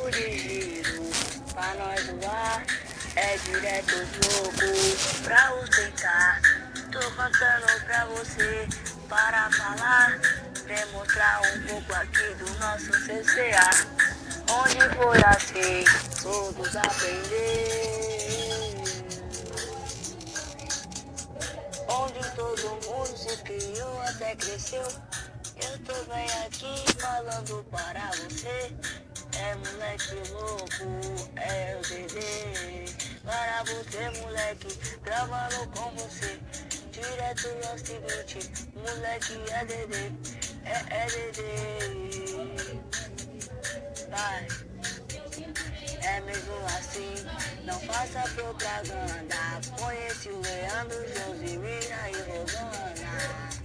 papo de giro, pra nós voar, é direto louco pra ostentar. Tô contando pra você, para falar, demonstrar um pouco aqui do nosso CCA. Onde foi assim, todos aprender. Onde todo mundo se criou até cresceu. Eu tô bem aqui falando para você. É moleque louco, é o Dedê. Para você, moleque, gravando com você. Direto ao seguinte, moleque é Dedê. É Dedê. Vai. É mesmo assim, não faça propaganda. Conheci o Leandro, Josimira e Rosana.